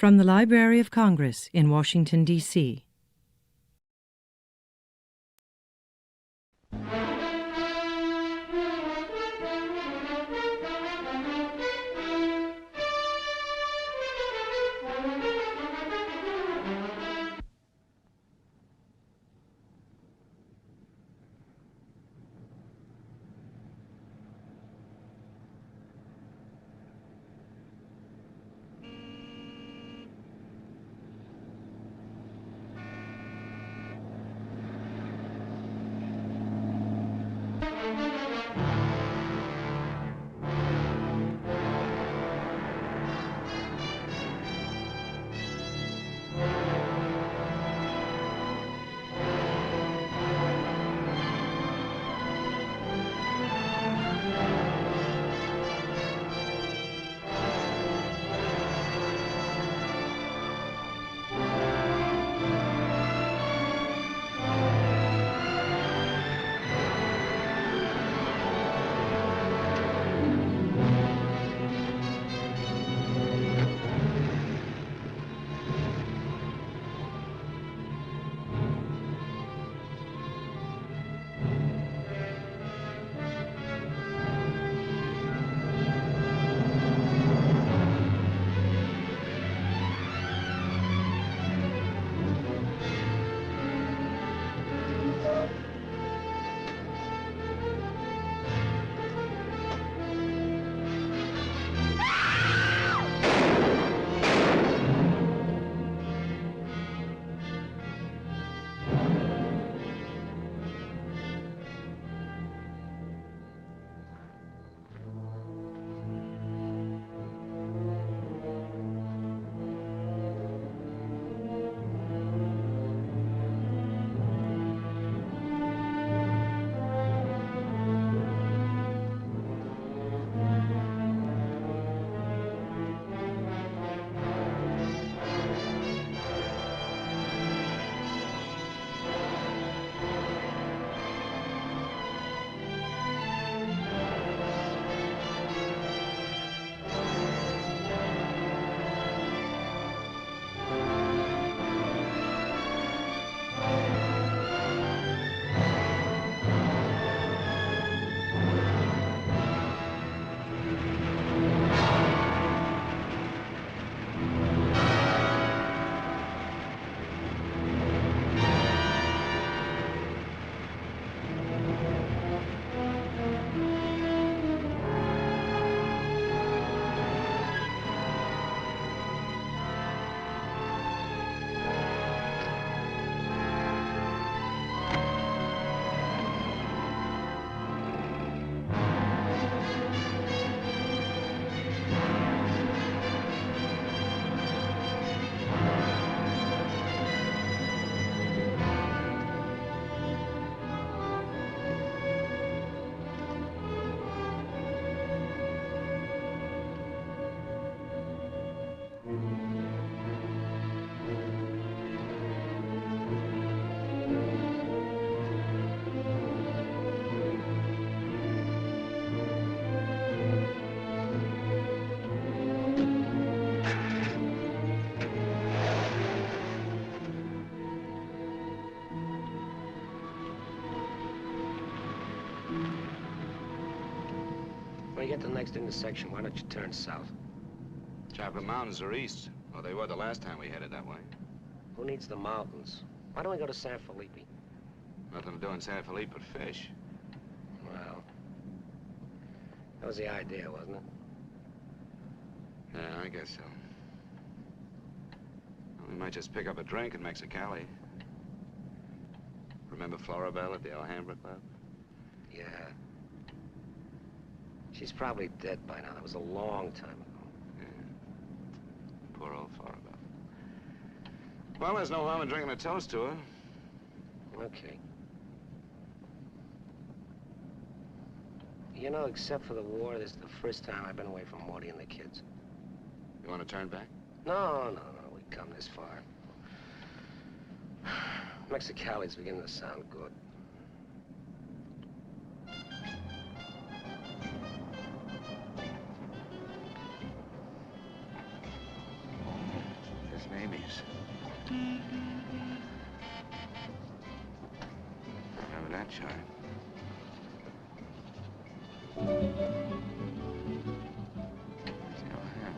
From the Library of Congress in Washington, D.C. When you get to the next intersection, why don't you turn south? Chocolate Mountains are east. Well, they were the last time we headed that way. Who needs the mountains? Why don't we go to San Felipe? Nothing to do in San Felipe but fish. Well, that was the idea, wasn't it? Yeah, I guess so. Well, we might just pick up a drink in Mexicali. Remember Floribel at the Alhambra Club? Yeah. She's probably dead by now. That was a long time ago. Yeah. Poor old Floribel. Well, there's no harm in drinking a toast to her. Okay. You know, except for the war, this is the first time I've been away from Morty and the kids. You want to turn back? No. We've come this far. Mexicali's beginning to sound good. His babies. Remember that chart. There's no hand.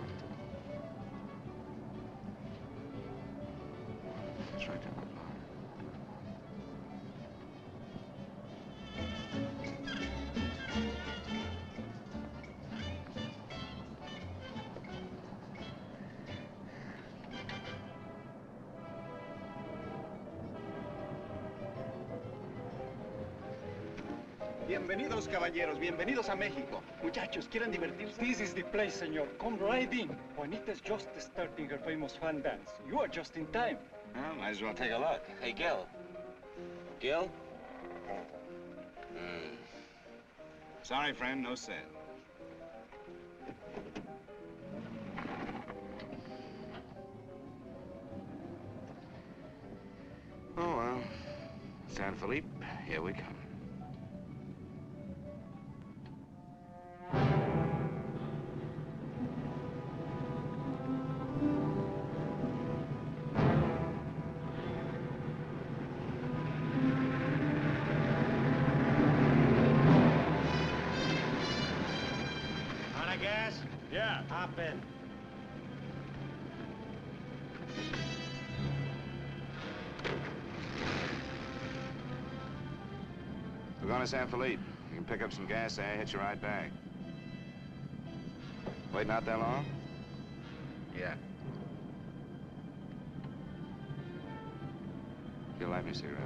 It's right down the bottom. Bienvenidos, caballeros. Bienvenidos a México. Muchachos, ¿quieren divertirse? This is the place, senor. Come right in. Juanita's just starting her famous fan dance. You are just in time. Well, might as well take a look. Hey, Gil. Gil? Sorry, friend, no sale. Oh, well. San Felipe, here we come. Yeah. Hop in. We're going to San Felipe. You can pick up some gas there, hitch a ride back. Wait not that long? Yeah. You'll light me a cigarette.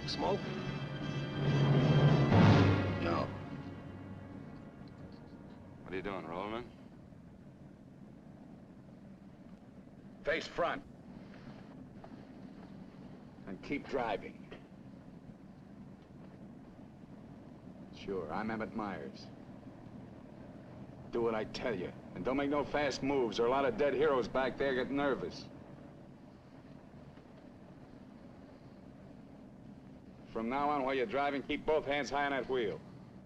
Smoke? No. What are you doing, rolling? Face front. And keep driving. Sure, I'm Emmett Myers. Do what I tell you. And don't make no fast moves, or a lot of dead heroes back there get nervous. From now on, while you're driving, keep both hands high on that wheel.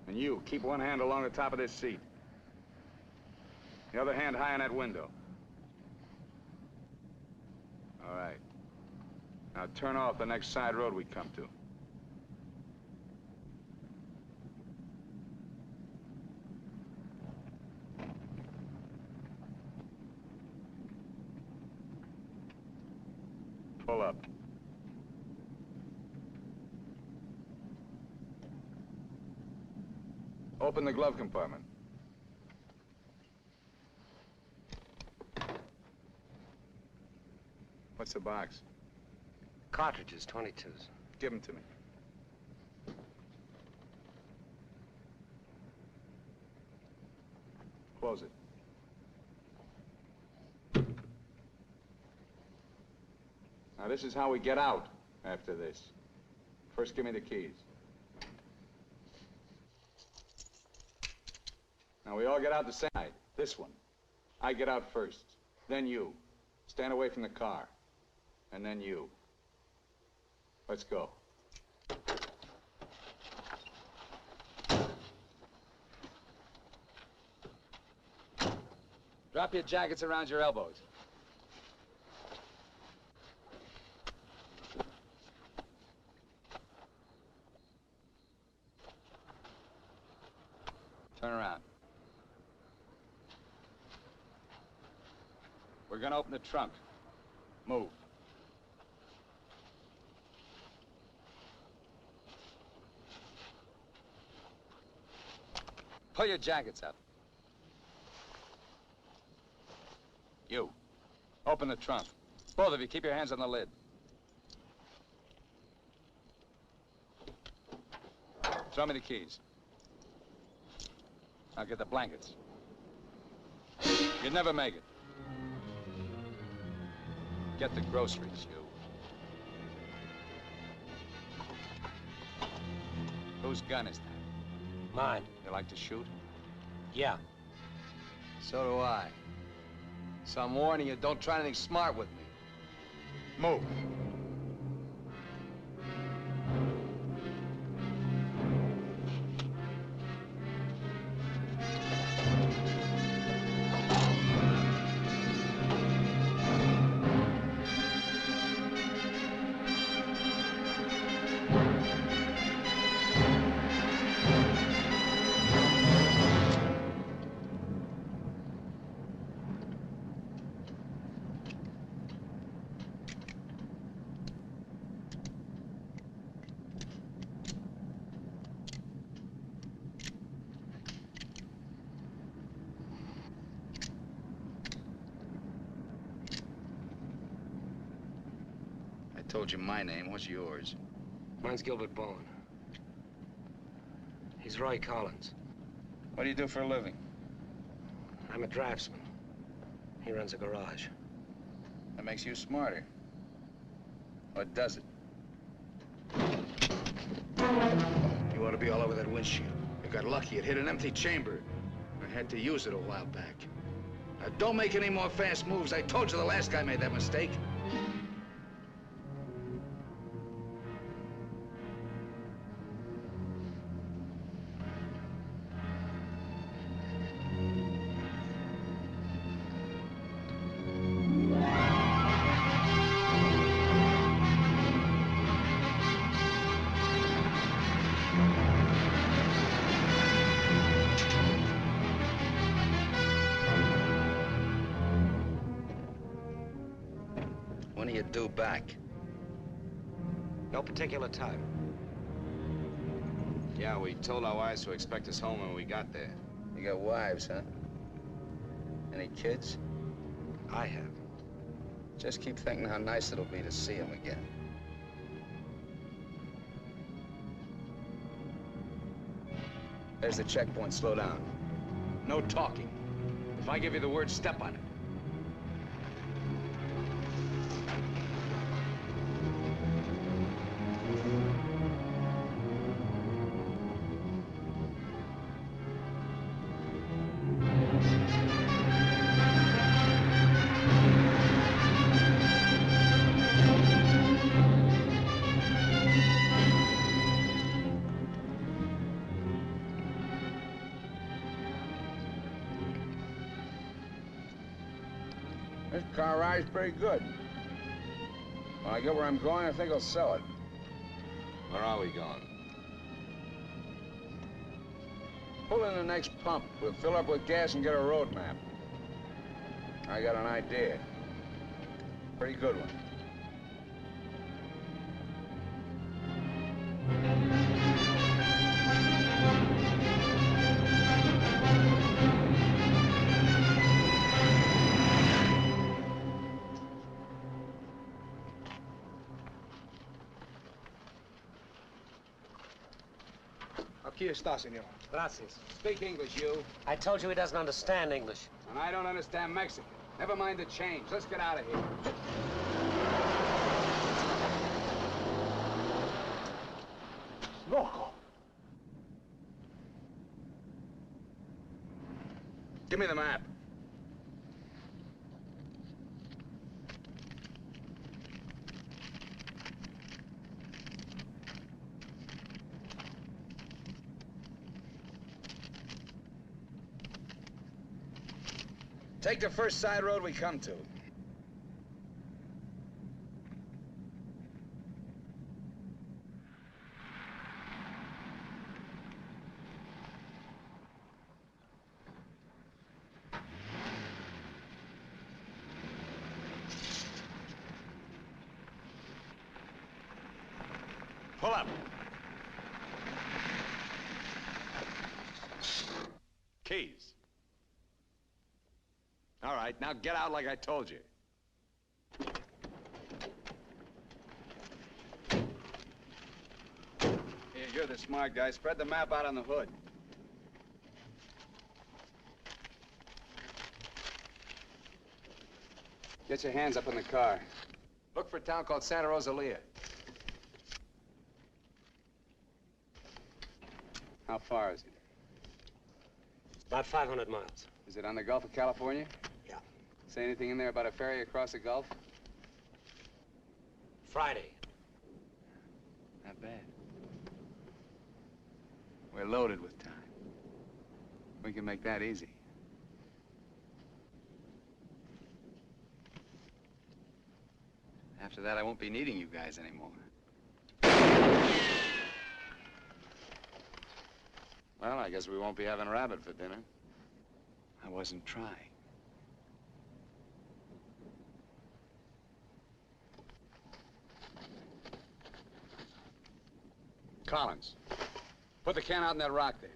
And you, keep one hand along the top of this seat. The other hand high on that window. All right. Now turn off the next side road we come to. Pull up. Open the glove compartment. What's the box? Cartridges, 22s. Give them to me. Close it. Now, this is how we get out after this. First, give me the keys. Now, we all get out the same night. This one. I get out first. Then you. Stand away from the car. And then you. Let's go. Drop your jackets around your elbows. Turn around. We're gonna open the trunk. Move. Pull your jackets up. You. Open the trunk. Both of you, keep your hands on the lid. Throw me the keys. Now get the blankets. You'd never make it. Get the groceries, you. Whose gun is that? Mine. You like to shoot? Yeah. So do I. So I'm warning you, don't try anything smart with me. Move. told you my name. What's yours? Mine's Gilbert Bowen. He's Roy Collins. What do you do for a living? I'm a draftsman. He runs a garage. That makes you smarter. Or does it? You ought to be all over that windshield. You got lucky. It hit an empty chamber. I had to use it a while back. Now, don't make any more fast moves. I told you the last guy made that mistake. When are you due back? No particular time. Yeah, we told our wives to expect us home when we got there. You got wives, huh? Any kids? I have. Just keep thinking how nice it'll be to see them again. There's the checkpoint. Slow down. No talking. If I give you the word, step on it. This car ride's pretty good. When I get where I'm going, I think I'll sell it. Where are we going? Pull in the next pump. We'll fill up with gas and get a road map. I got an idea. Pretty good one. Aquí está, senor. Gracias. Speak English, you. I told you he doesn't understand English. And I don't understand Mexican. Never mind the change. Let's get out of here. Loco. Give me the map. Take the first side road we come to. Pull up. Keys. All right, now get out like I told you. Here, you're the smart guy. Spread the map out on the hood. Get your hands up in the car. Look for a town called Santa Rosalia. How far is it? About 500 miles. Is it on the Gulf of California? Yeah. Say anything in there about a ferry across the Gulf? Friday. Not bad. We're loaded with time. We can make that easy. After that, I won't be needing you guys anymore. Well, I guess we won't be having rabbit for dinner. I wasn't trying. Collins, put the can out in that rock there.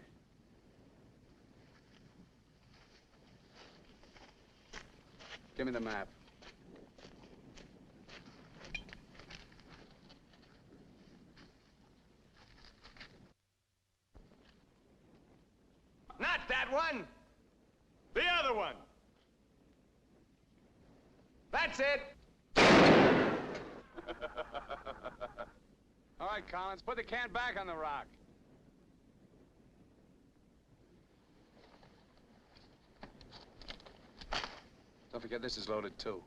Give me the map. one? The other one. That's it. All right, Collins, put the can back on the rock. Don't forget this is loaded, too.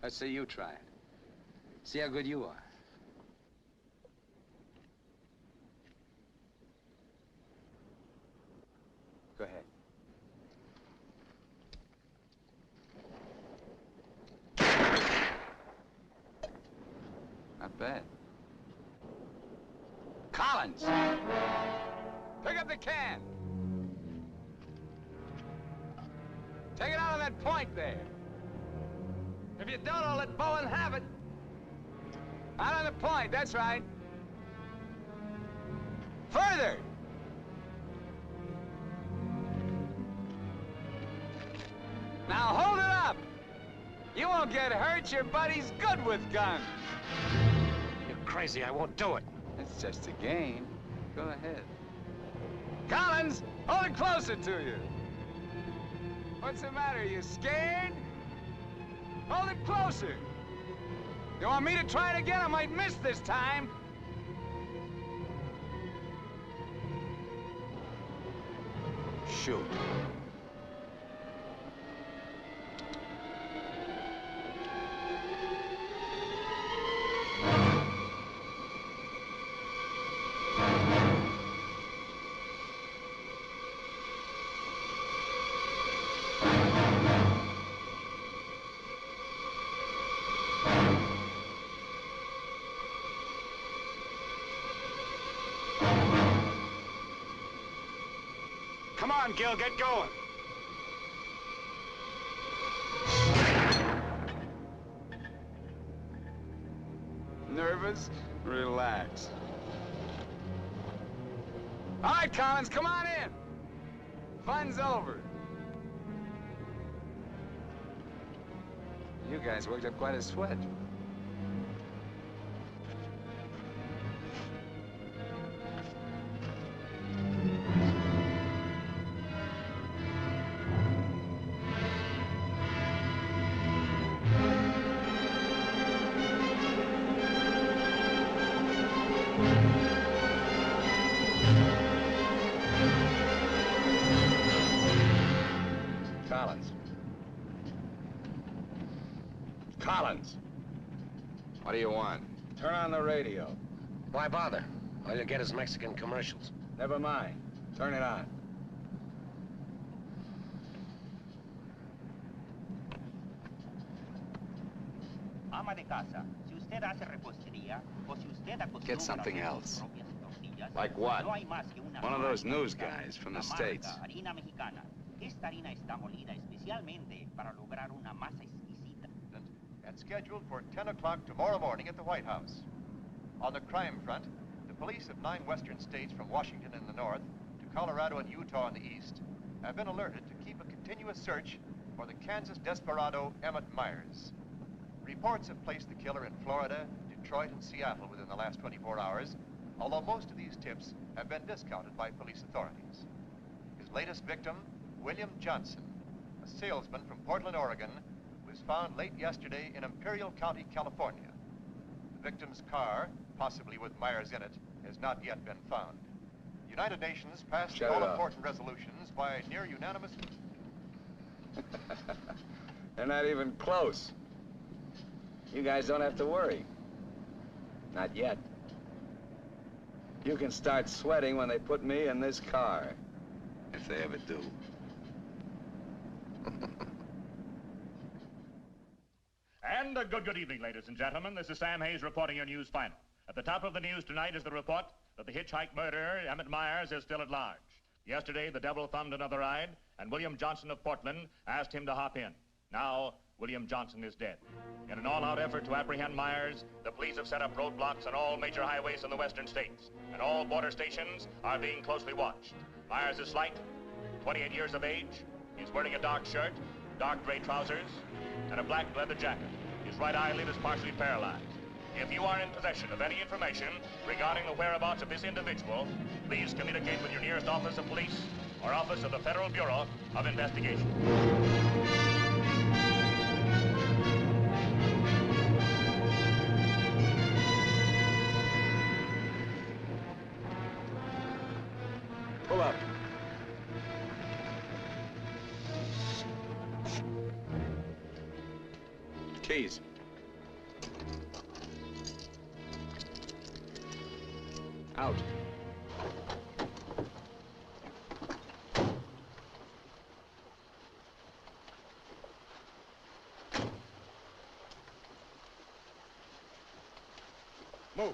Let's see you try it. See how good you are. Go ahead. Not bad. Collins! Pick up the can! Take it out on that point there. If you don't, I'll let Bowen have it. Out on the point, that's right. Further! Now hold it up! You won't get hurt, your buddy's good with guns. You're crazy, I won't do it. It's just a game. Go ahead. Collins, hold it closer to you. What's the matter, you scared? Hold it closer. You want me to try it again? I might miss this time. Shoot. Come on, Gil, get going. Nervous? Relax. All right, Collins, come on in. Fun's over. You guys worked up quite a sweat. Collins. What do you want? Turn on the radio. Why bother? All you'll get is Mexican commercials. Never mind. Turn it on. Ama de casa, si usted hace repostería o si usted acostumbra Get something a hacer else. sus propias tortillas, Like what? no hay más que una One of those marca news única, guys from the la marca States. harina mexicana. Esta harina está molida especialmente para lograr una masa exquisita. And scheduled for 10 o'clock tomorrow morning at the White House. On the crime front, the police of 9 western states from Washington in the north to Colorado and Utah in the east have been alerted to keep a continuous search for the Kansas desperado Emmett Myers. Reports have placed the killer in Florida, Detroit, and Seattle within the last 24 hours, although most of these tips have been discounted by police authorities. His latest victim, William Johnson, a salesman from Portland, Oregon, was found late yesterday in Imperial County, California. The victim's car, possibly with Myers in it, has not yet been found. The United Nations passed Shut the it up. all-important resolutions by near unanimous... They're not even close. You guys don't have to worry. Not yet. You can start sweating when they put me in this car. If they ever do. And a good evening, ladies and gentlemen. This is Sam Hayes reporting your news final. At the top of the news tonight is the report that the hitchhike murderer, Emmett Myers, is still at large. Yesterday, the devil thumbed another ride, and William Johnson of Portland asked him to hop in. Now, William Johnson is dead. In an all-out effort to apprehend Myers, the police have set up roadblocks on all major highways in the western states, and all border stations are being closely watched. Myers is slight, 28 years of age. He's wearing a dark shirt, dark gray trousers, and a black leather jacket. His right eyelid is partially paralyzed. If you are in possession of any information regarding the whereabouts of this individual, please communicate with your nearest office of police or Office of the Federal Bureau of Investigation. Pull up. Keys. Out. Move.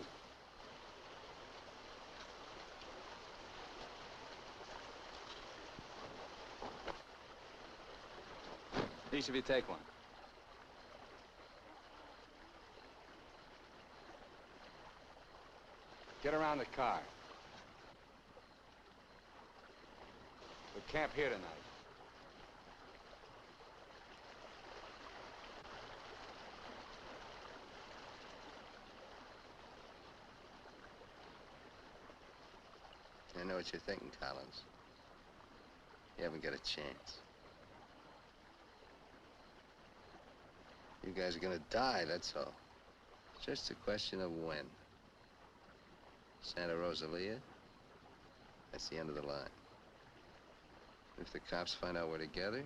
Each of you take one. Get around the car. We camp here tonight. I know what you're thinking, Collins. You haven't got a chance. You guys are gonna die, that's all. It's just a question of when. Santa Rosalia, that's the end of the line. If the cops find out we're together,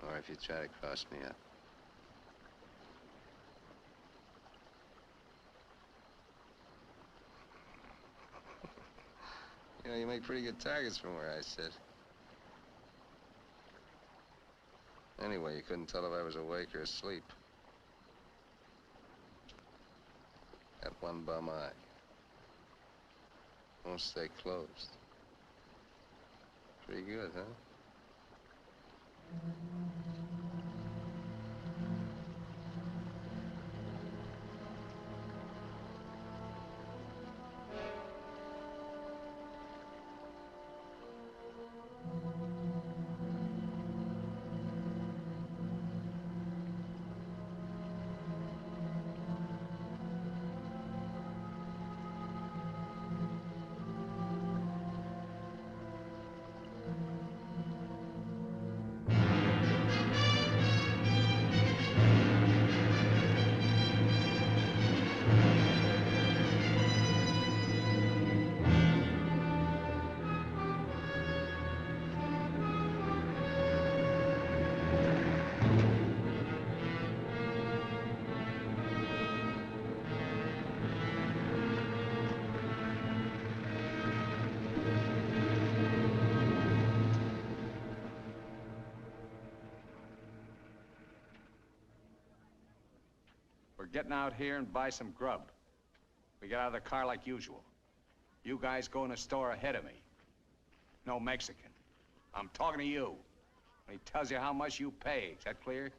or if you try to cross me up. You know, you make pretty good targets from where I sit. Anyway, you couldn't tell if I was awake or asleep. That one bum eye won't stay closed. Pretty good, huh? We're getting out here and buy some grub. We get out of the car like usual. You guys go in the store ahead of me. No Mexican. I'm talking to you. When he tells you how much you pay. Is that clear?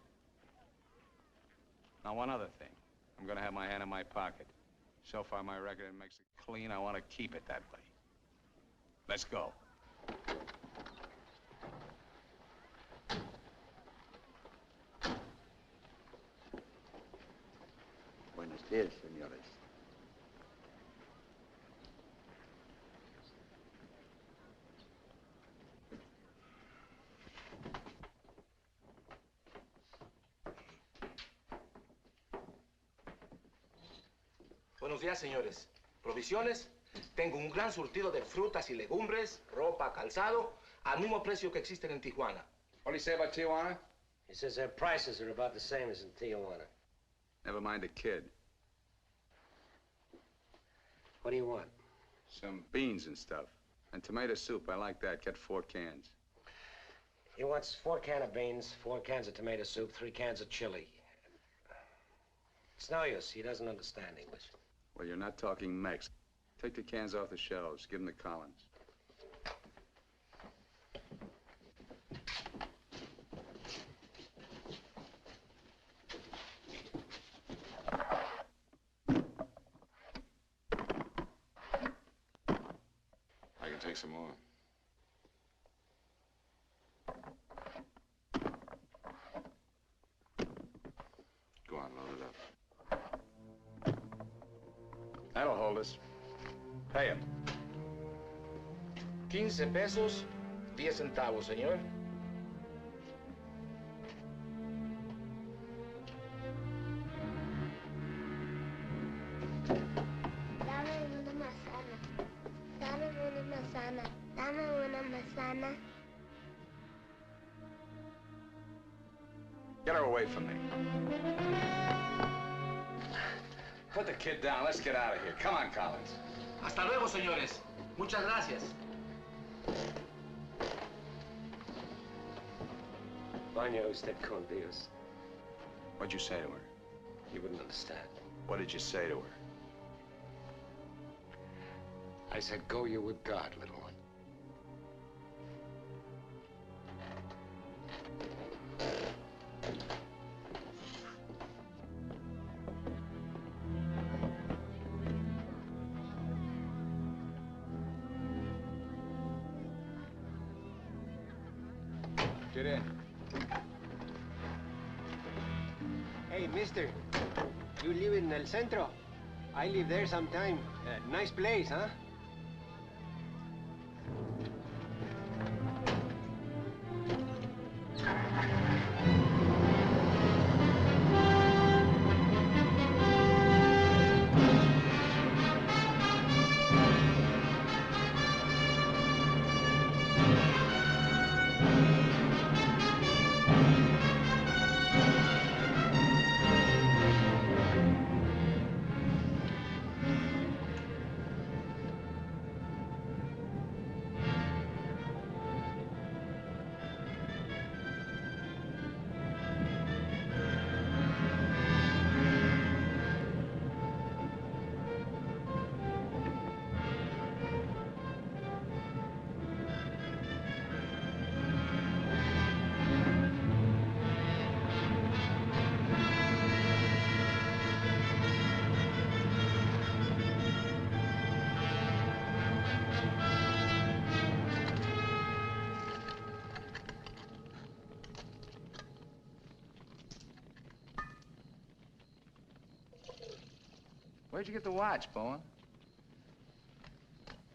Now, one other thing. I'm gonna have my hand in my pocket. So far, my record in Mexico clean. I want to keep it that way. Let's go. Buenos días, señores. Buenos días, señores. ¿Provisiones? Tengo un gran surtido de frutas y legumbres, ropa, calzado, al mismo precio que existen en Tijuana. What do you say about Tijuana? He says their prices are about the same as in Tijuana. Never mind the kid. What do you want? Some beans and stuff. And tomato soup. I like that. Get 4 cans. He wants 4 cans of beans, 4 cans of tomato soup, 3 cans of chili. It's no use. He doesn't understand English. Well, you're not talking Mex. Take the cans off the shelves. Give them to Collins. I can take some more. Go on, load it up. That'll hold us. Pay him. 15 pesos, 10 centavos, señor. Dame una manzana. Dame una manzana. Dame una manzana. Get her away from me. Put the kid down. Let's get out of here. Come on, Collins. Hasta luego, señores. Muchas gracias. Vaya usted con Dios. What'd you say to her? You wouldn't understand. What did you say to her? I said, go you with God, little one. Get in. Hey, mister. You live in El Centro? I live there sometime. Nice place, huh? Where'd you get the watch, Bowen?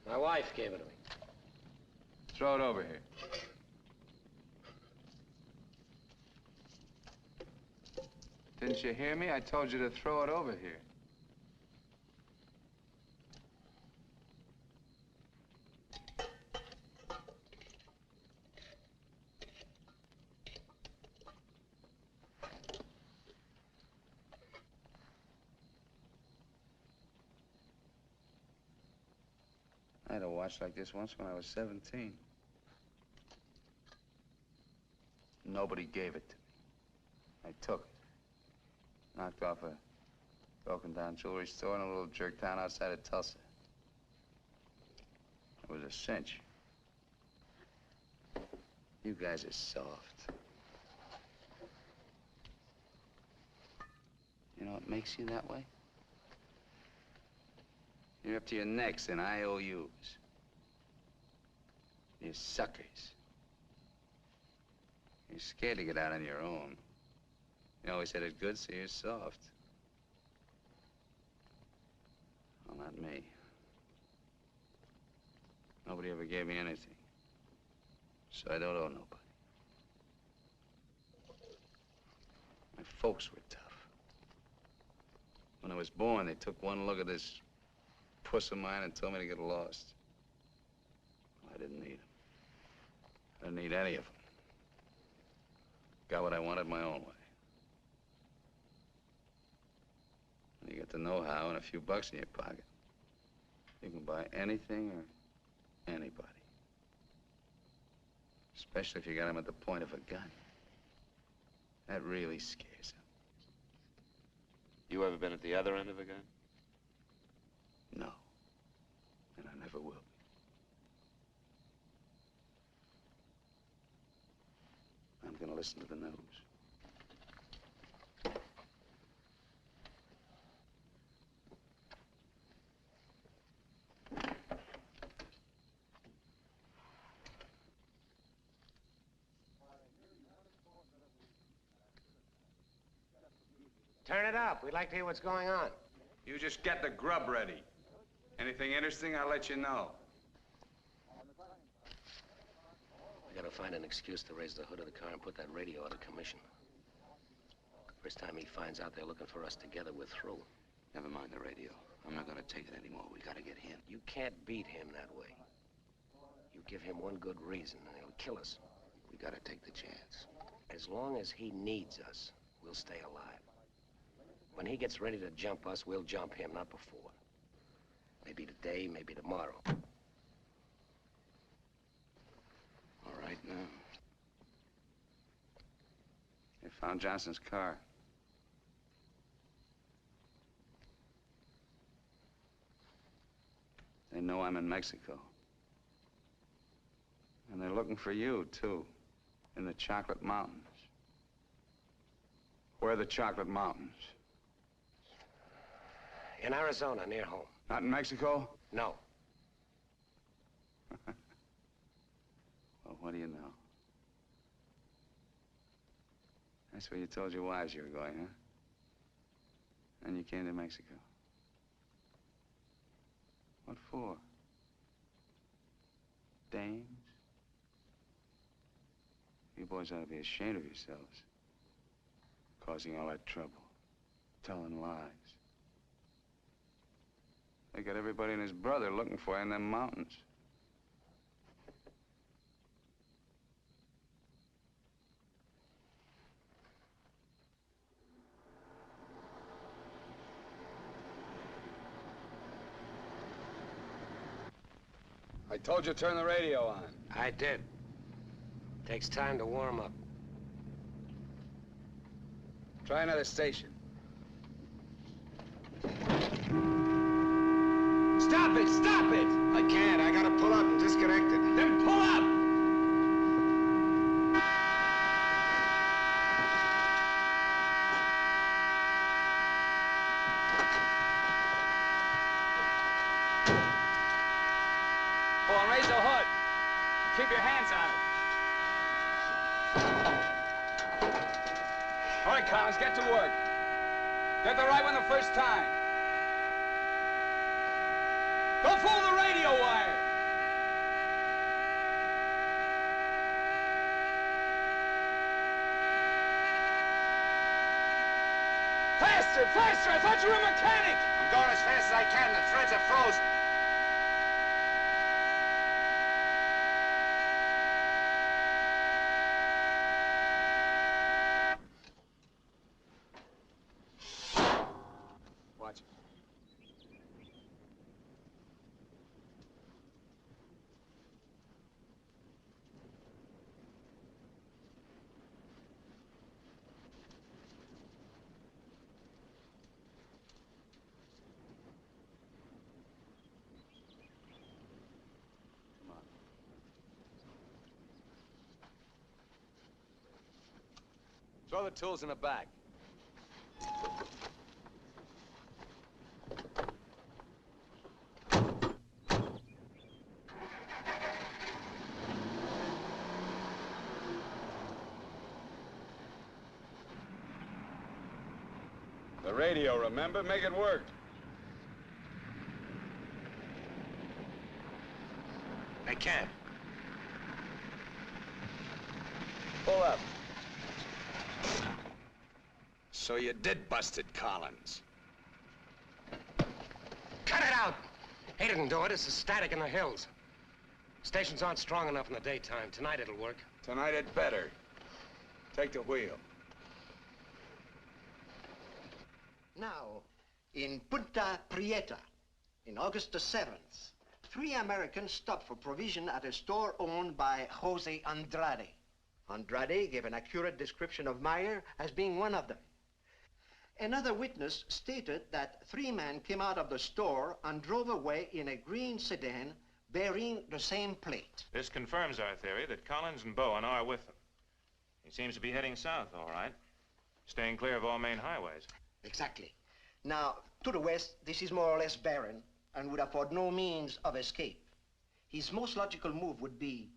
My wife gave it to me. Throw it over here. Didn't you hear me? I told you to throw it over here. I had a watch like this once when I was 17. Nobody gave it to me. I took it. Knocked off a broken-down jewelry store in a little jerk town outside of Tulsa. It was a cinch. You guys are soft. You know what makes you that way? You're up to your necks in IOUs. You're suckers. You're scared to get out on your own. You always had it good, so you're soft. Well, not me. Nobody ever gave me anything. So I don't owe nobody. My folks were tough. When I was born, they took one look at this puss of mine and told me to get lost. Well, I didn't need them. I didn't need any of them. Got what I wanted my own way. When you get the know-how and a few bucks in your pocket, you can buy anything or anybody. Especially if you got them at the point of a gun. That really scares them. You ever been at the other end of a gun? No. And I never will be. I'm gonna listen to the news. Turn it up. We'd like to hear what's going on. You just get the grub ready. Anything interesting, I'll let you know. to find an excuse to raise the hood of the car and put that radio out of commission. First time he finds out they're looking for us together, we're through. Never mind the radio. I'm not gonna take it anymore. We gotta get him. You can't beat him that way. You give him one good reason and he'll kill us. We gotta take the chance. As long as he needs us, we'll stay alive. When he gets ready to jump us, we'll jump him, not before. Maybe today, maybe tomorrow. All right now. They found Johnson's car. They know I'm in Mexico. And they're looking for you, too, in the Chocolate Mountains. Where are the Chocolate Mountains? In Arizona, near home. Not in Mexico? No. Well, what do you know? That's where you told your wives you were going, huh? And you came to Mexico. What for? Dames? You boys ought to be ashamed of yourselves. Causing all that trouble. Telling lies. They got everybody and his brother looking for you in them mountains. I told you to turn the radio on. I did. Takes time to warm up. Try another station. Stop it! Stop it! I can't. I gotta pull up and disconnect it. Then pull up! Oh, and raise the hood. Keep your hands on it. All right, Collins, get to work. Get the right one the first time. Don't fool the radio wire. Faster, faster! I thought you were a mechanic. I'm going as fast as I can. The threads are frozen. Watch it. Throw the tools in the back. The radio, remember? Make it work. They can't. Pull up. So you did bust it, Collins. Cut it out! He didn't do it. It's the static in the hills. Stations aren't strong enough in the daytime. Tonight it'll work. Tonight it better. Take the wheel. Now, in Punta Prieta, in August the 7th, 3 Americans stopped for provision at a store owned by Jose Andrade. Andrade gave an accurate description of Meyer as being one of them. Another witness stated that 3 men came out of the store and drove away in a green sedan bearing the same plate. This confirms our theory that Collins and Bowen are with them. He seems to be heading south, all right. Staying clear of all main highways. Exactly. Now, to the west, this is more or less barren and would afford no means of escape. His most logical move would be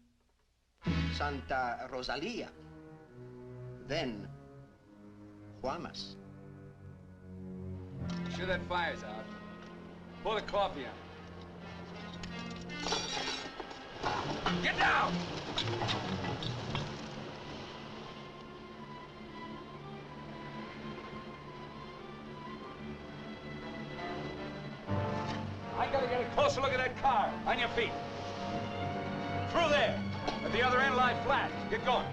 Santa Rosalia, then Guamas. Sure that fire's out. Pour the coffee on. Get down! I gotta get a closer look at that car. On your feet. Through there. At the other end, lie flat. Get going.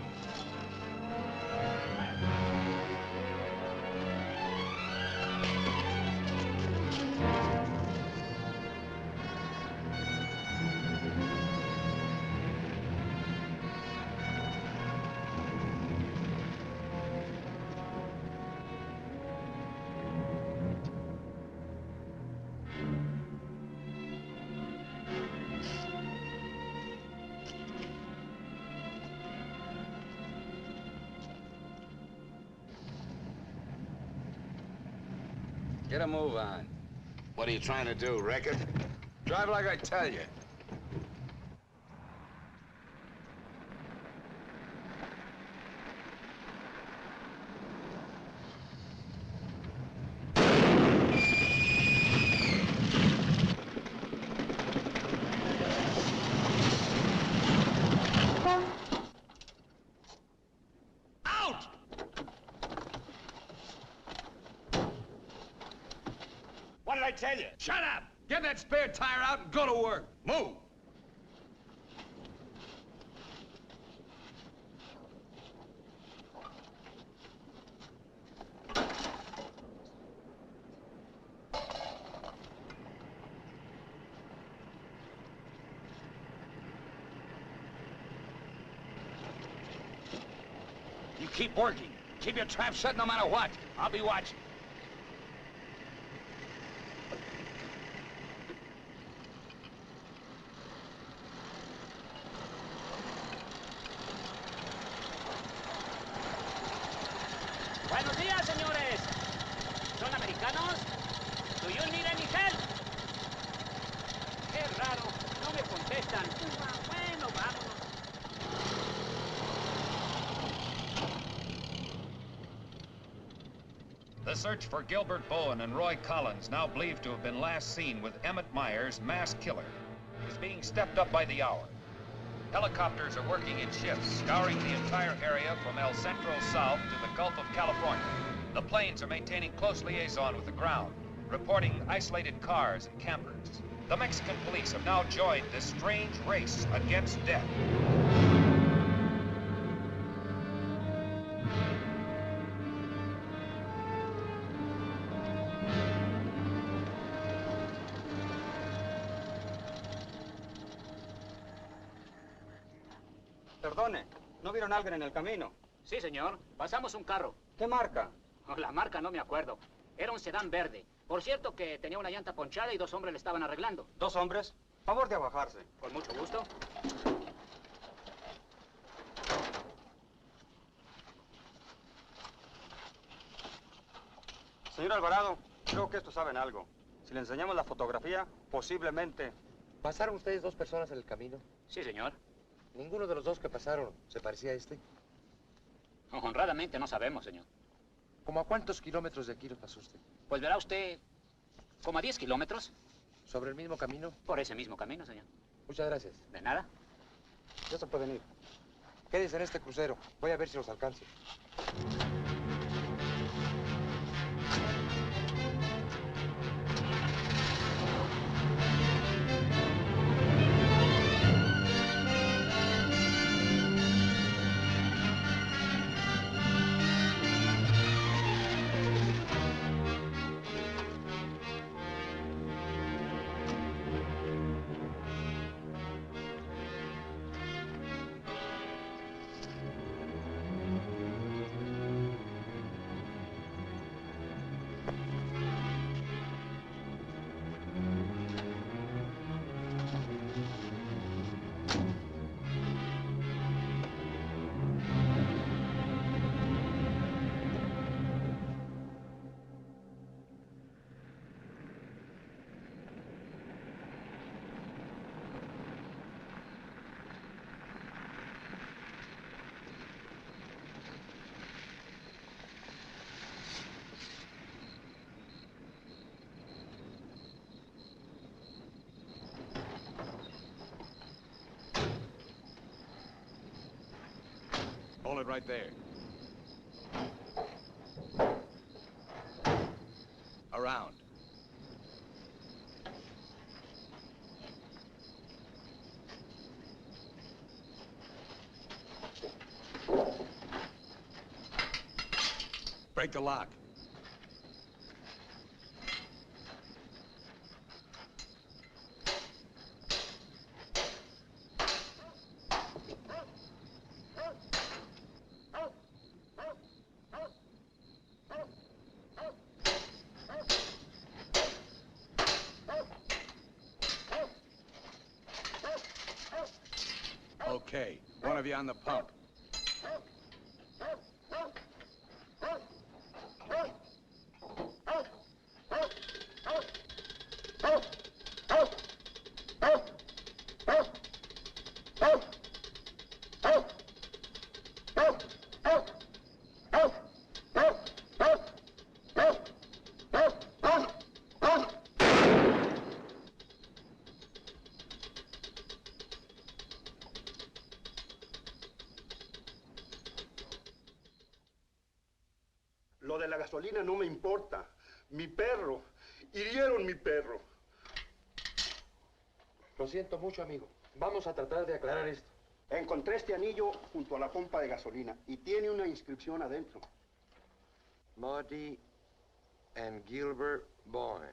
Get a move on. What are you trying to do, wreck it? Drive like I tell you. What did I tell you? Shut up! Get that spare tire out and go to work. Move! You keep working. Keep your trap shut no matter what. I'll be watching. Buenos días, señores. ¿Son americanos? Do you need any help? Qué raro, no me contestan. Bueno, vámonos. The search for Gilbert Bowen and Roy Collins, now believed to have been last seen with Emmett Myers, mass killer, is being stepped up by the hour. Helicopters are working in shifts, scouring the entire area from El Centro south to the Gulf of California. The planes are maintaining close liaison with the ground, reporting isolated cars and campers. The Mexican police have now joined this strange race against death. Perdone, ¿no vieron a alguien en el camino? Sí, señor. Pasamos un carro. ¿Qué marca? Oh, la marca no me acuerdo. Era un sedán verde. Por cierto que tenía una llanta ponchada y dos hombres le estaban arreglando. ¿Dos hombres? Favor de abajarse. Con mucho gusto. Señor Alvarado, creo que estos saben algo. Si le enseñamos la fotografía, posiblemente... ¿Pasaron ustedes dos personas en el camino? Sí, señor. ¿Ninguno de los dos que pasaron se parecía a este? Honradamente no sabemos, señor. ¿Cómo a cuántos kilómetros de aquí los pasó usted? Pues verá usted, como a 10 kilómetros. ¿Sobre el mismo camino? Por ese mismo camino, señor. Muchas gracias. De nada. Ya se pueden ir. Quédense en este crucero. Voy a ver si los alcanzo. Hold it right there. Around. Break the lock. Okay, one of you on the pump. Lo de la gasolina no me importa. Mi perro. Hirieron mi perro. Lo siento mucho, amigo. Vamos a tratar de aclarar esto. Encontré este anillo junto a la pompa de gasolina y tiene una inscripción adentro. Marty and Gilbert Bowen.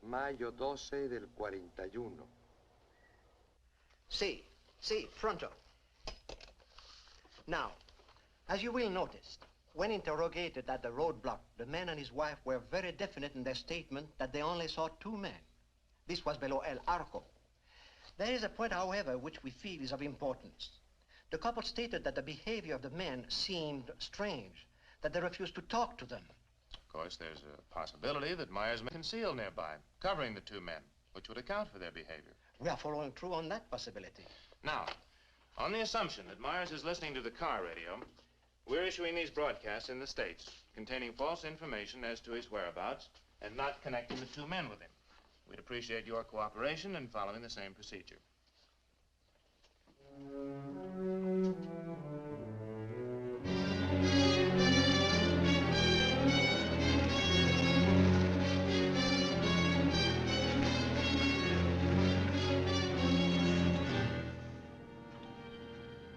Mayo 12 del 41. Sí, pronto. Now, as you will notice, when interrogated at the roadblock, the man and his wife were very definite in their statement that they only saw two men. This was below El Arco. There is a point, however, which we feel is of importance. The couple stated that the behavior of the men seemed strange, that they refused to talk to them. Of course, there's a possibility that Myers may conceal nearby, covering the two men, which would account for their behavior. We are following through on that possibility. Now, on the assumption that Myers is listening to the car radio, we're issuing these broadcasts in the States containing false information as to his whereabouts and not connecting the two men with him. We'd appreciate your cooperation in following the same procedure.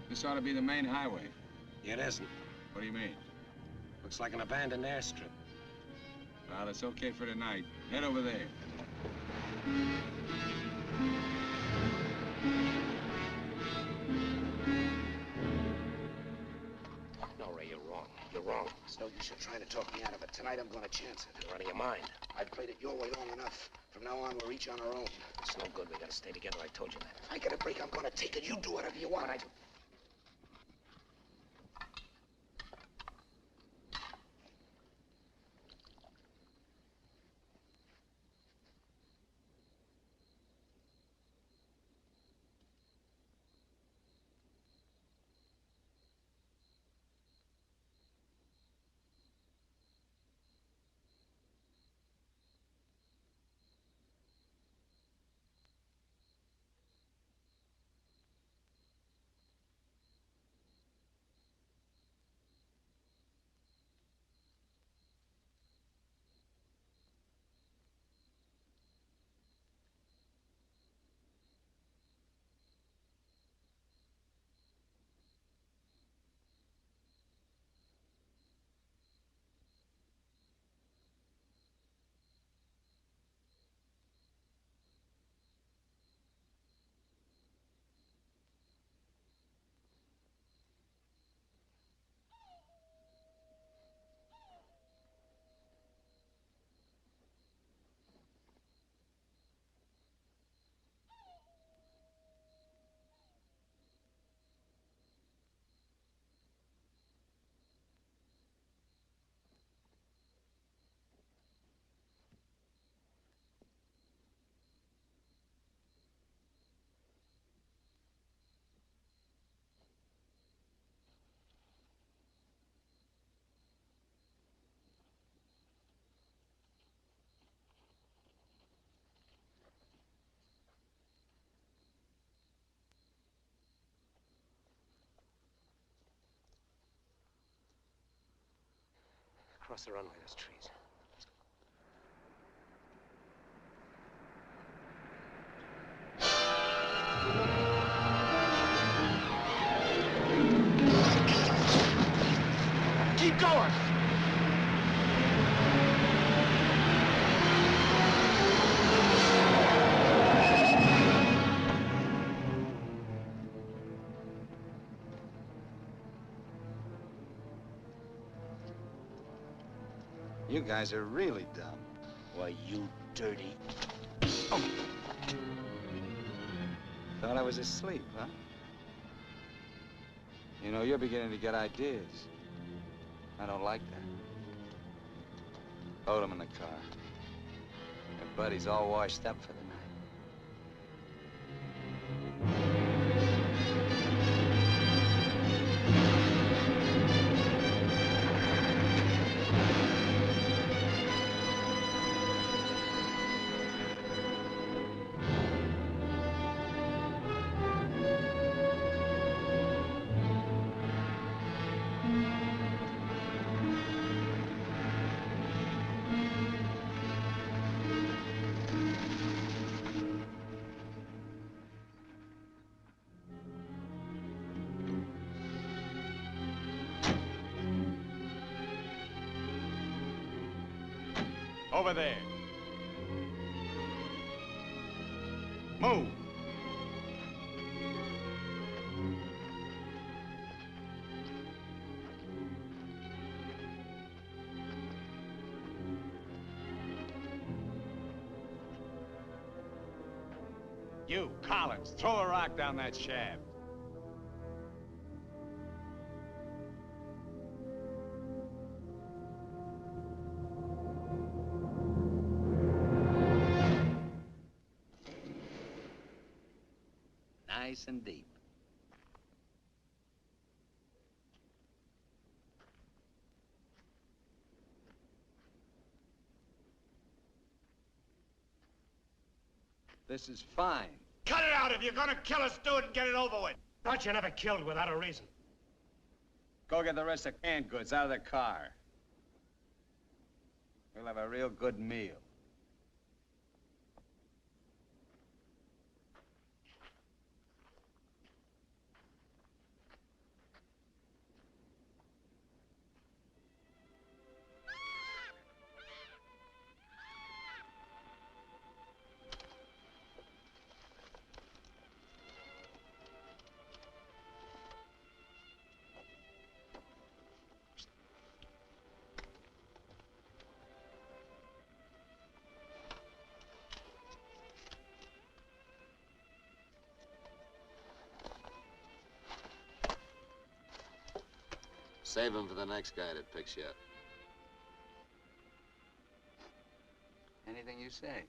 This ought to be the main highway. It isn't. What do you mean? Looks like an abandoned airstrip. Well, it's okay for tonight. Head over there. No, Ray, you're wrong. You're wrong. It's no use you trying to talk me out of it. Tonight, I'm going to chance it. You're out of your mind. I've played it your way long enough. From now on, we're each on our own. It's no good. We got to stay together. I told you that. If I get a break, I'm going to take it. You do whatever you want. across the runway. There's trees. Keep going! You guys are really dumb. Why, you dirty... Oh. Thought I was asleep, huh? You know, you're beginning to get ideas. I don't like that. Hold him in the car. Your buddy's all washed up for the night. Over there. Move. You, Collins, throw a rock down that shaft. Nice and deep. This is fine. Cut it out. If you're gonna kill us, do it and get it over with. Thought you never killed without a reason. Go get the rest of canned goods out of the car. We'll have a real good meal. Save him for the next guy that picks you up. Anything you say.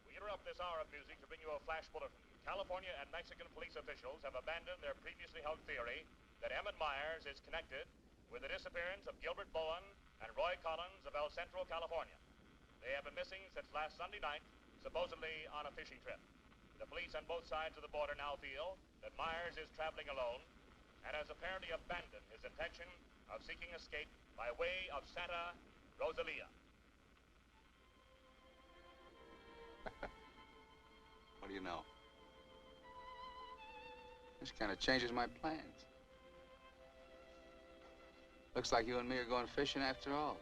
We interrupt this hour of music to bring you a flash bulletin. California and Mexican police officials have abandoned their previously held theory that Emmett Myers is connected with the disappearance of Gilbert Bowen and Roy Collins of El Centro, California. They have been missing since last Sunday night, supposedly on a fishing trip. The police on both sides of the border now feel that Myers is traveling alone and has apparently abandoned his intention of seeking escape by way of Santa Rosalia. What do you know? This kind of changes my plans. Looks like you and me are going fishing after all.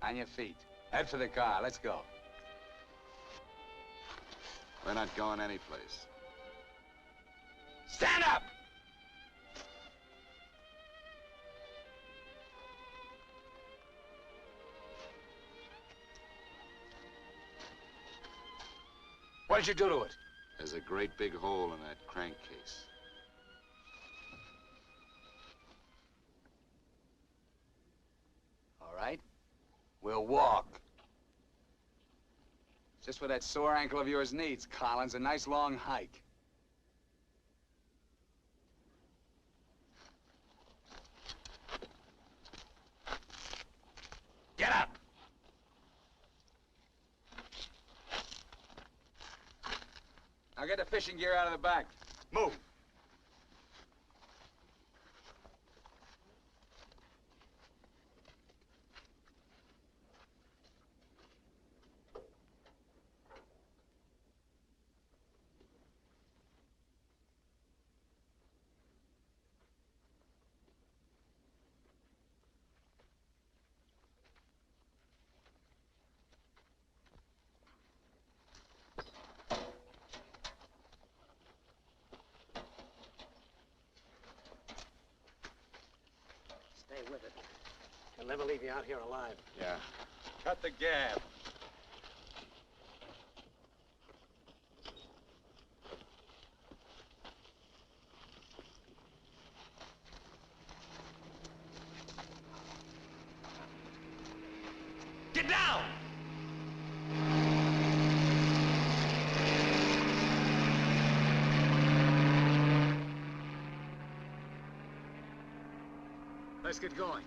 On your feet. Head for the car. Let's go. We're not going anyplace. Stand up! What did you do to it? There's a great big hole in that crankcase. All right. We'll walk. Just what that sore ankle of yours needs, Collins. A nice long hike. Get up! Now get the fishing gear out of the back. Move. with it. He'll never leave you out here alive. Yeah. Cut the gab. Get down! Let's get going.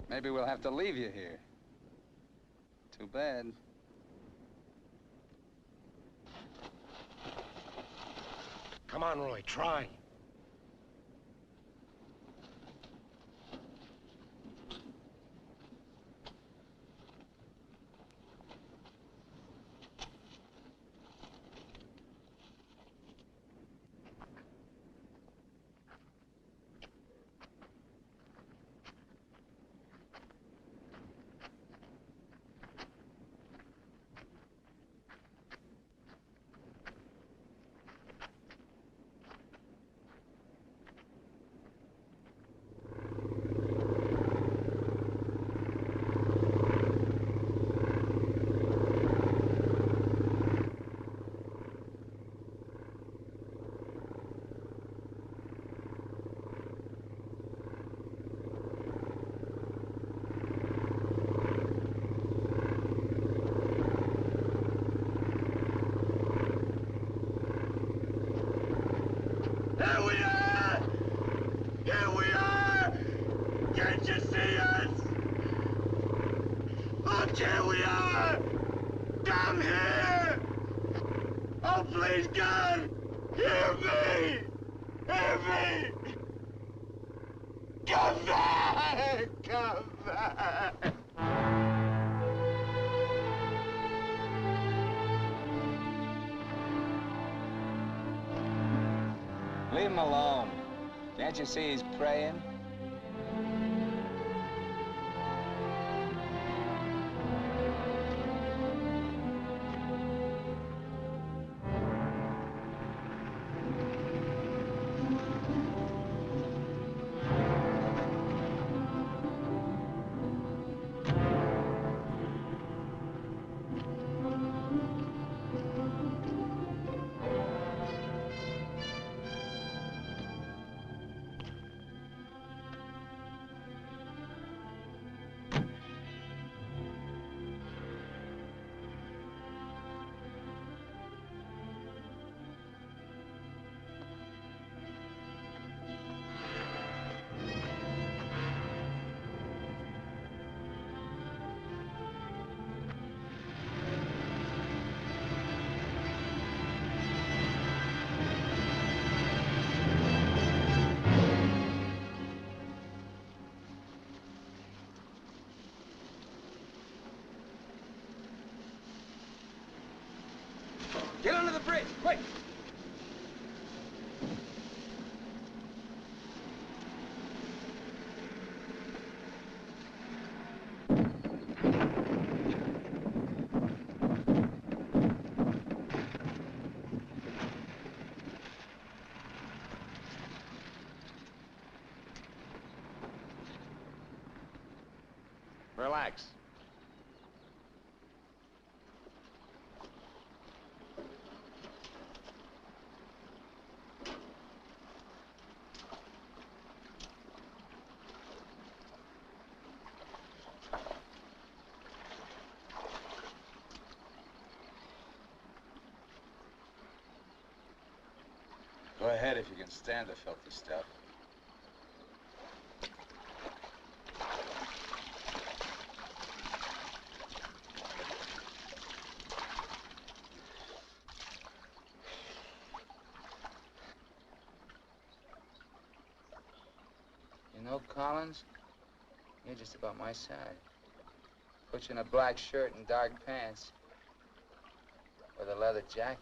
Maybe we'll have to leave you here. Too bad. Come on, Roy, try. Here we are! Here we are! Can't you see us? Look, here we are! Come here! Oh, please, God! Hear me! Hear me! Come back! Come back! Leave him alone. Can't you see he's praying? Get under the bridge, quick! Relax. Go ahead if you can stand the filthy stuff. You know, Collins, you're just about my size. Put you in a black shirt and dark pants with a leather jacket.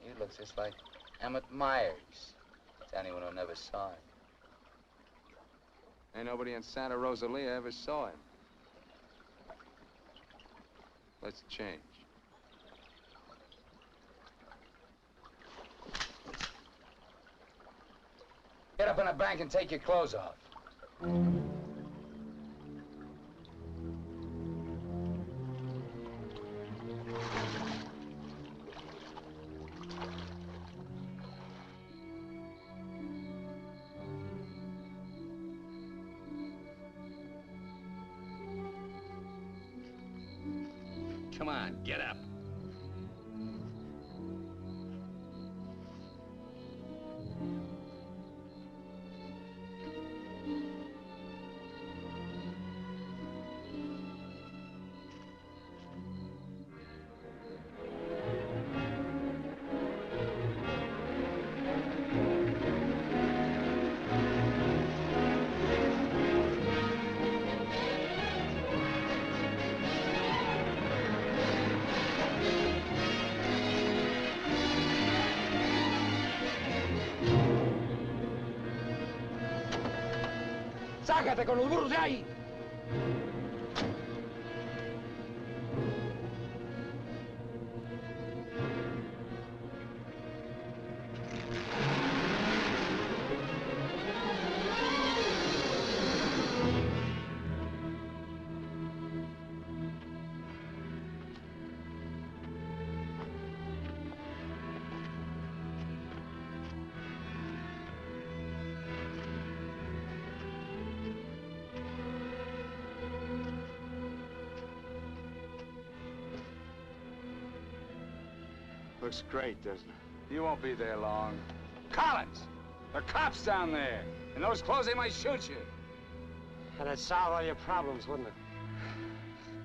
You look just like Emmett Myers, to anyone who never saw him. Ain't nobody in Santa Rosalia ever saw him. Let's change. up in the bank and take your clothes off. Come on, get up. ¡Sácate con los burros de ahí! Looks great, doesn't it? You won't be there long. Collins! The cops down there! In those clothes, they might shoot you. That'd solve all your problems, wouldn't it?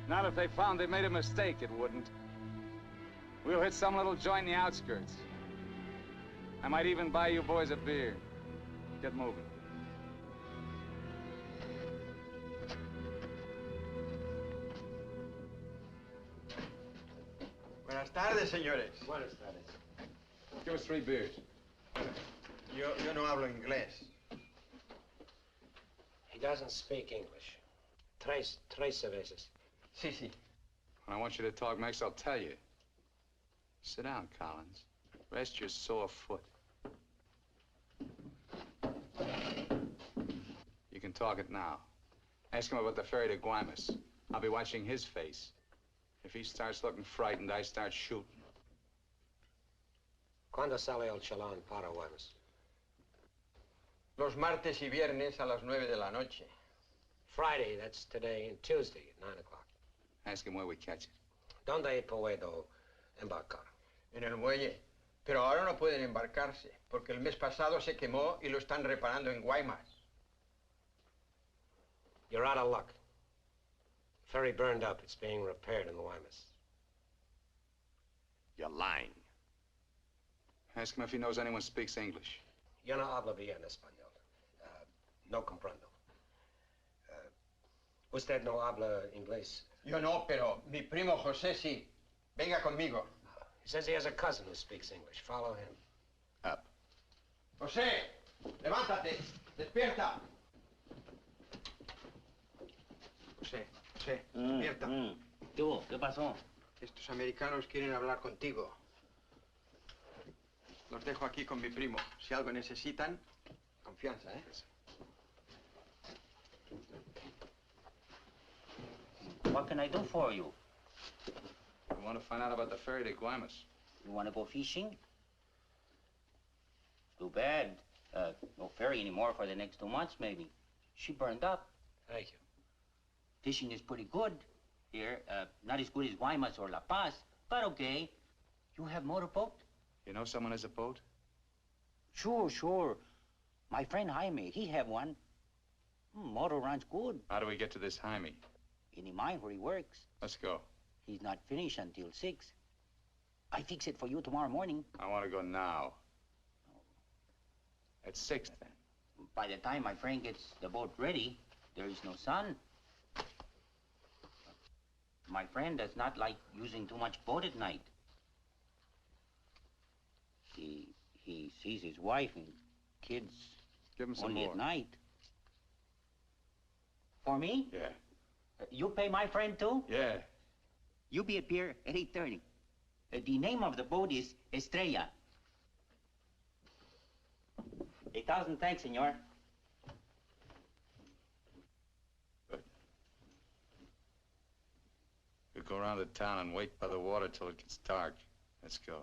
Not if they found they made a mistake, it wouldn't. We'll hit some little joint in the outskirts. I might even buy you boys a beer. Get moving. Buenas tardes, señores. Buenas tardes. Give us 3 beers. Yo no hablo inglés. He doesn't speak English. Tres cervezas. Sí, sí. When I want you to talk next, I'll tell you. Sit down, Collins. Rest your sore foot. You can talk it now. Ask him about the ferry to Guaymas. I'll be watching his face. If he starts looking frightened, I start shooting. ¿Cuándo sale el chalán para Guaymas? Los martes y viernes a las 9 de la noche. Friday, that's today, and Tuesday at 9 o'clock. Ask him where we catch it. ¿Dónde puedo embarcar? En el muelle. Pero ahora no pueden embarcarse, porque el mes pasado se quemó y lo están reparando en Guaymas. You're out of luck. Ferry burned up. It's being repaired in the Guaymas. You're lying. Ask him if he knows anyone speaks English. Yo no hablo bien español. No comprendo. Usted no habla inglés. Yo no, pero mi primo José sí. Venga conmigo. He says he has a cousin who speaks English. Follow him. Up. José, levántate. Despierta. José, despierta. ¿Qué pasó? Estos americanos quieren hablar contigo. Los dejo aquí con mi primo. Si algo necesitan, confianza, ¿eh? What can I do for you? We want to find out about the ferry to Guaymas. You want to go fishing? Too bad. No ferry anymore for the next 2 months, maybe. She burned up. Thank you. Fishing is pretty good here. Not as good as Guaymas or La Paz, but okay. You have motorboat? You know someone has a boat? Sure. My friend Jaime, he have one. Motor runs good. How do we get to this Jaime? In the mine where he works. Let's go. He's not finished until 6. I fix it for you tomorrow morning. I want to go now. At 6, then. By the time my friend gets the boat ready, there is no sun. My friend does not like using too much boat at night. He sees his wife and kids Give him some only more. at night. For me? Yeah. You pay my friend too? Yeah. You be at pier at 8:30. The name of the boat is Estrella. 1,000 thanks, senor. We'll go around the town and wait by the water till it gets dark. Let's go.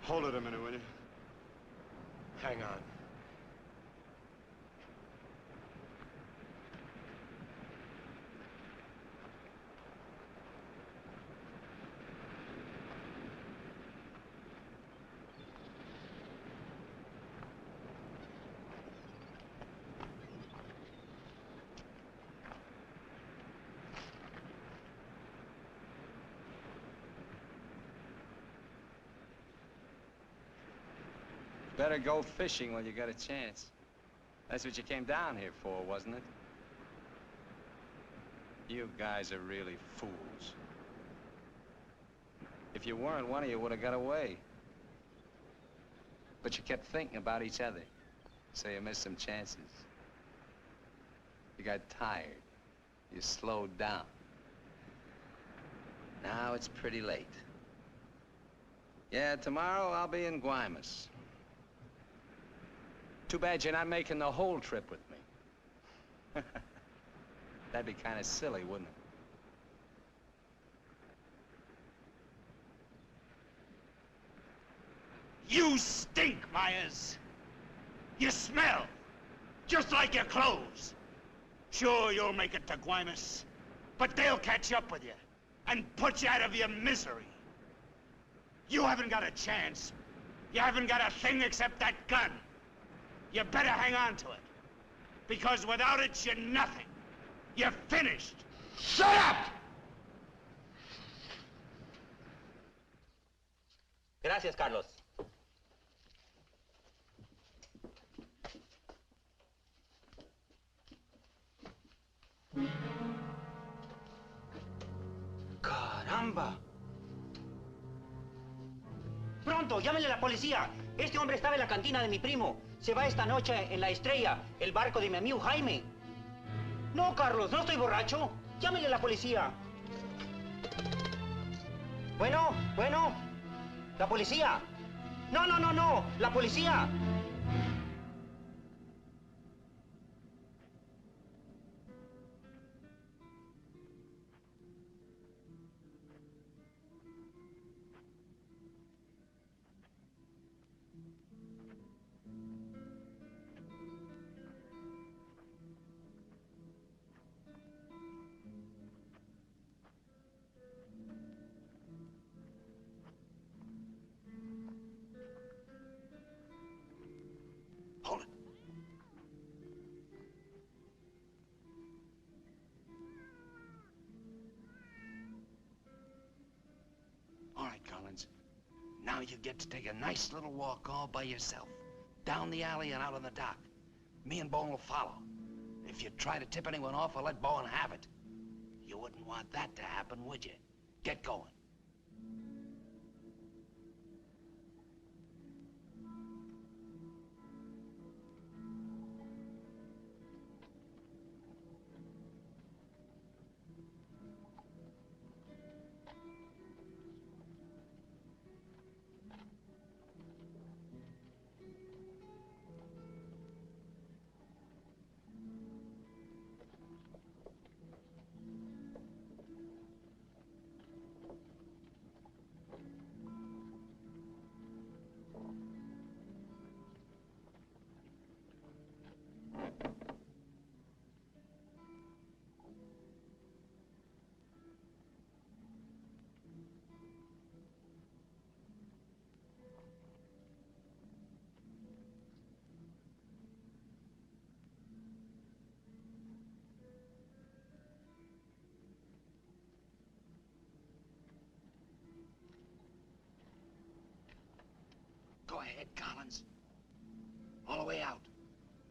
Hold it a minute, will you? Hang on. Better go fishing while you got a chance. That's what you came down here for, wasn't it? You guys are really fools. If you weren't, one of you would have got away. But you kept thinking about each other, so you missed some chances. You got tired. You slowed down. Now it's pretty late. Yeah, tomorrow I'll be in Guaymas. Too bad you're not making the whole trip with me. That'd be kind of silly, wouldn't it? You stink, Myers. You smell, just like your clothes. Sure, you'll make it to Guaymas, but they'll catch up with you and put you out of your misery. You haven't got a chance. You haven't got a thing except that gun. You better hang on to it, because without it, you're nothing. You're finished. Shut up! Gracias, Carlos. ¡Caramba! Pronto, llámenle a la policía. Este hombre estaba en la cantina de mi primo. Se va esta noche en la Estrella, el barco de mi amigo Jaime. No, Carlos, no estoy borracho. Llámenle a la policía. Bueno, la policía. No, la policía. All right, Collins. Now you get to take a nice little walk all by yourself. Down the alley and out on the dock. Me and Bowen will follow. If you try to tip anyone off, I'll let Bowen have it. You wouldn't want that to happen, would you? Get going. ahead, Collins. All the way out.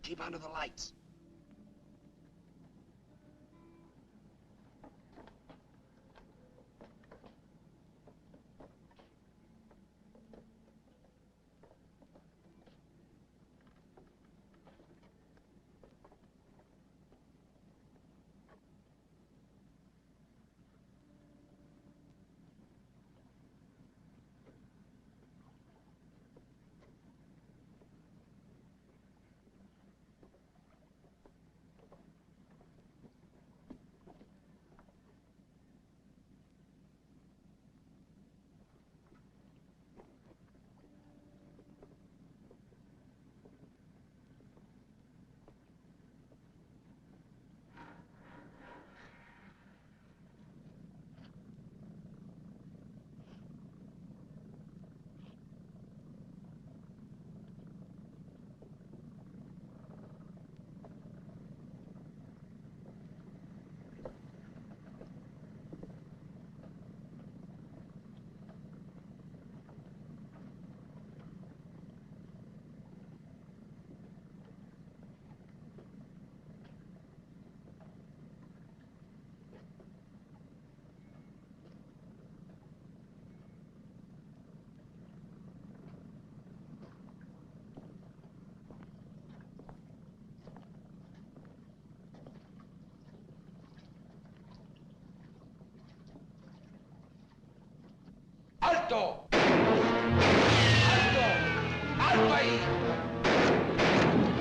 Keep under the lights. ¡Alto! ¡Alto! ¡Alto ahí!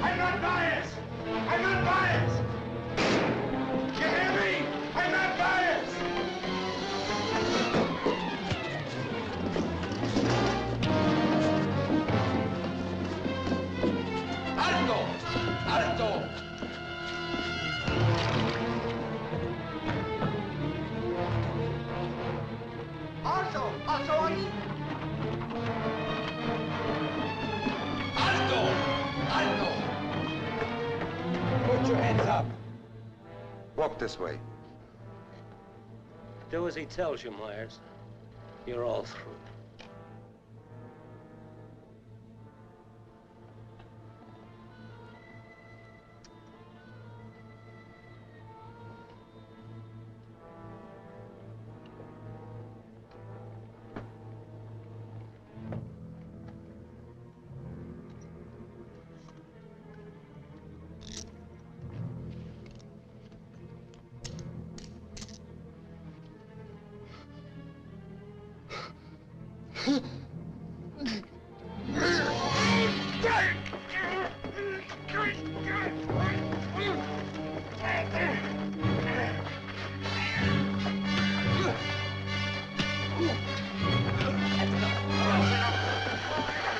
I'm not biased! I'm not biased! You hear me? I'm not biased! ¡Alto! ¡Alto! ¡Alto! ¡Alto ahí! ¡Alto! ¡Alto! Put your hands up. Walk this way. Do as he tells you, Myers. You're all through.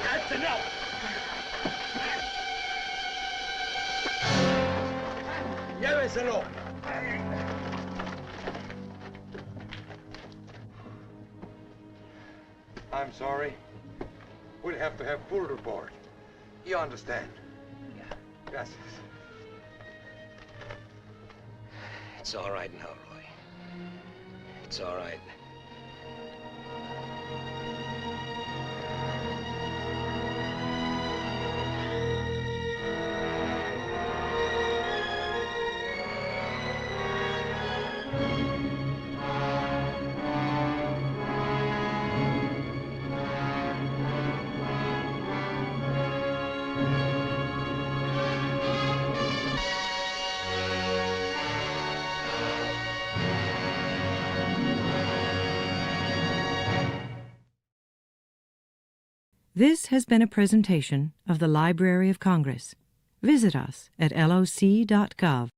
That's enough! Lléveselo. I'm sorry. We'll have to have full report. You understand? Yeah. Gracias. It's all right now, Roy. It's all right. This has been a presentation of the Library of Congress. Visit us at loc.gov.